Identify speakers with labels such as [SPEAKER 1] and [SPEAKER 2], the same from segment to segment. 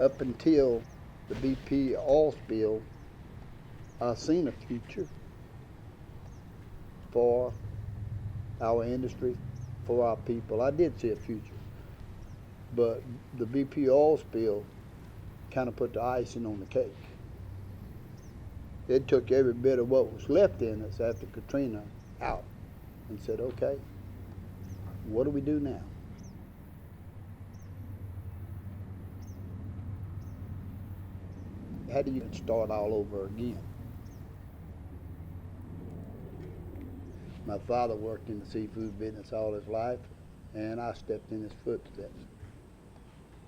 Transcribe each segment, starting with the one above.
[SPEAKER 1] Up until the BP oil spill, I seen a future for our industry, for our people. I did see a future. But the BP oil spill kind of put the icing on the cake. It took every bit of what was left in us after Katrina out and said, okay, what do we do now? How do you start all over again? My father worked in the seafood business all his life, and I stepped in his footsteps.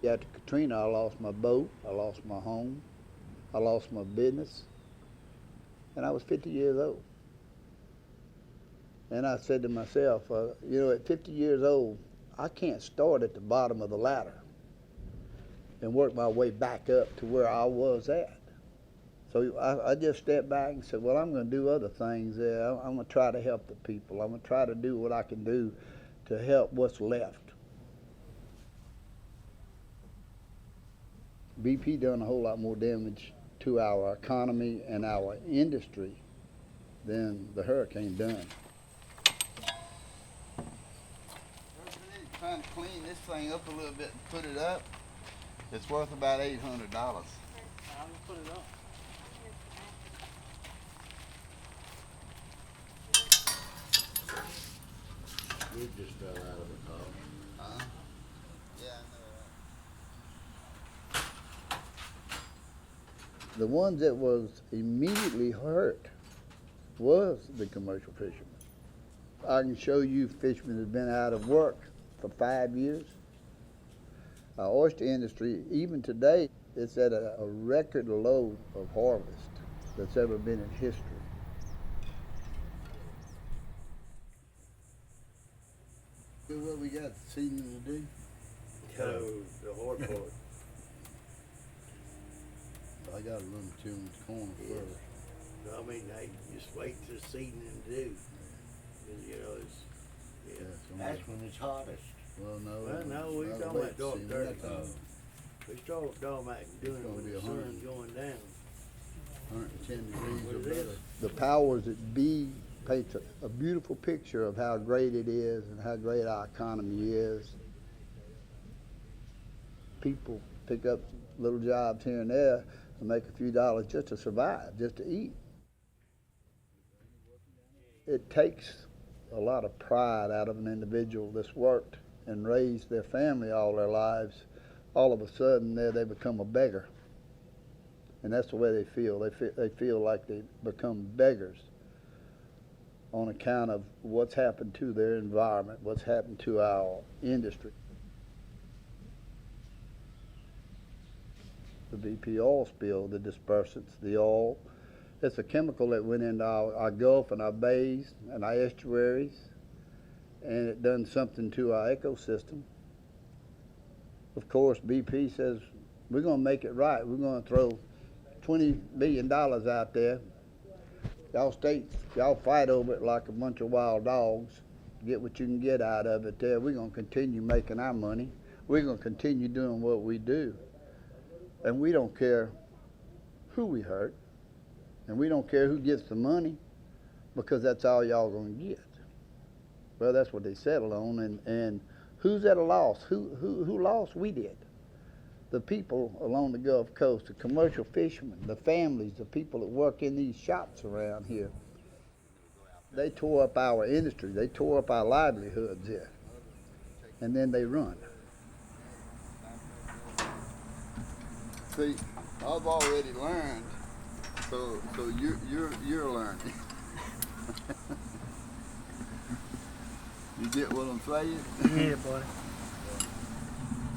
[SPEAKER 1] After Katrina, I lost my boat, I lost my home, I lost my business, and I was 50 years old. And I said to myself, at 50 years old, I can't start at the bottom of the ladder and work my way back up to where I was at. So I just stepped back and said, well, I'm going to do other things there. I'm going to try to help the people. I'm going to try to do what I can do to help what's left. BP done a whole lot more damage to our economy and our industry than the hurricane done. Trying to clean this thing up a little bit and put it up, it's worth about $800.
[SPEAKER 2] I'll put it up.
[SPEAKER 3] You just fell out of the car.
[SPEAKER 1] Yeah, I know. The ones that was immediately hurt was the commercial fishermen. I can show you fishermen that's been out of work for 5 years. Our oyster industry, even today, it's at a record low of harvest that's ever been in history. What we got seasoning to do?
[SPEAKER 3] So, the hard part.
[SPEAKER 1] I gotta run the children's corner
[SPEAKER 3] Yeah.
[SPEAKER 1] first.
[SPEAKER 3] No, I mean, hey, just wait till seasoning to do. 'Cause, it's,
[SPEAKER 1] Yeah,
[SPEAKER 3] that's when it's hottest.
[SPEAKER 1] Well, no.
[SPEAKER 3] Well, no, we
[SPEAKER 1] not
[SPEAKER 3] talking
[SPEAKER 1] wet
[SPEAKER 3] about dark
[SPEAKER 1] season.
[SPEAKER 3] 30.
[SPEAKER 1] That's
[SPEAKER 3] We start talking about doing it
[SPEAKER 1] gonna
[SPEAKER 3] when
[SPEAKER 1] be
[SPEAKER 3] the
[SPEAKER 1] 100.
[SPEAKER 3] sun's going down.
[SPEAKER 1] 110 degrees
[SPEAKER 3] What
[SPEAKER 1] or
[SPEAKER 3] it
[SPEAKER 1] better.
[SPEAKER 3] is.
[SPEAKER 1] The powers that be paints a beautiful picture of how great it is and how great our economy is. People pick up little jobs here and there and make a few dollars just to survive, just to eat. It takes a lot of pride out of an individual that's worked and raised their family all their lives. All of a sudden, there they become a beggar. And that's the way they feel. They feel like they become beggars on account of what's happened to their environment, what's happened to our industry. The BP oil spill, the dispersants, the oil, it's a chemical that went into our Gulf and our bays and our estuaries, and it done something to our ecosystem. Of course, BP says, we're going to make it right. We're going to throw $20 billion out there. Y'all states, y'all fight over it like a bunch of wild dogs. Get what you can get out of it there. We're going to continue making our money. We're going to continue doing what we do. And we don't care who we hurt. And we don't care who gets the money, because that's all y'all going to get. Well, that's what they settled on. And who's at a loss? Who lost? We did. The people along the Gulf Coast, the commercial fishermen, the families, the people that work in these shops around here, they tore up our industry. They tore up our livelihoods here. And then they run. See, I've already learned, so you're learning. You get what I'm saying?
[SPEAKER 2] Yeah, buddy.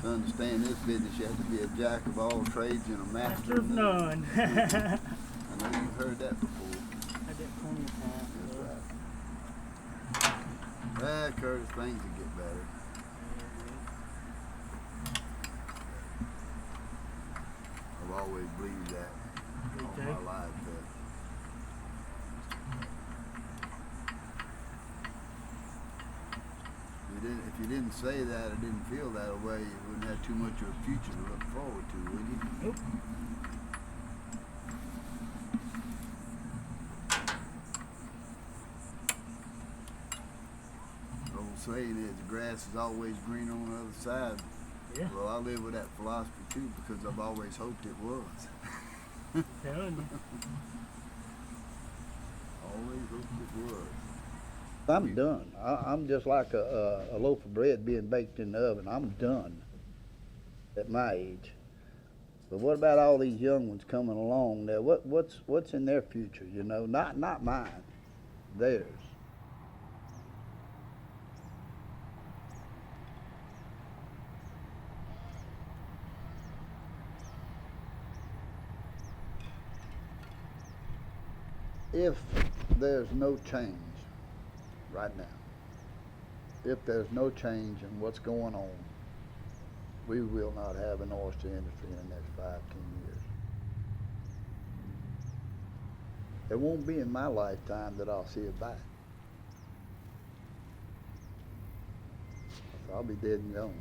[SPEAKER 1] To understand this business, you have to be a jack of all trades and a master
[SPEAKER 2] Master of none.
[SPEAKER 1] I know you've heard that before.
[SPEAKER 2] I did plenty of times.
[SPEAKER 1] That's right. Curtis, things will get better. I've always believed that all my life. If you didn't say that or didn't feel that way, you wouldn't have too much of a future to look forward to, would you?
[SPEAKER 2] Nope.
[SPEAKER 1] The old saying is, the grass is always green on the other side.
[SPEAKER 2] Yeah.
[SPEAKER 1] Well, I live with that philosophy too because I've always hoped it was.
[SPEAKER 2] Telling you.
[SPEAKER 1] Always hoped it was. I'm done. I'm just like a loaf of bread being baked in the oven. I'm done at my age. But what about all these young ones coming along there? What's in their future? You know, not mine, theirs. If there's no change right now, if there's no change in what's going on, we will not have an oyster industry in the next 5-10 years. It won't be in my lifetime that I'll see it back. I'll be dead and gone.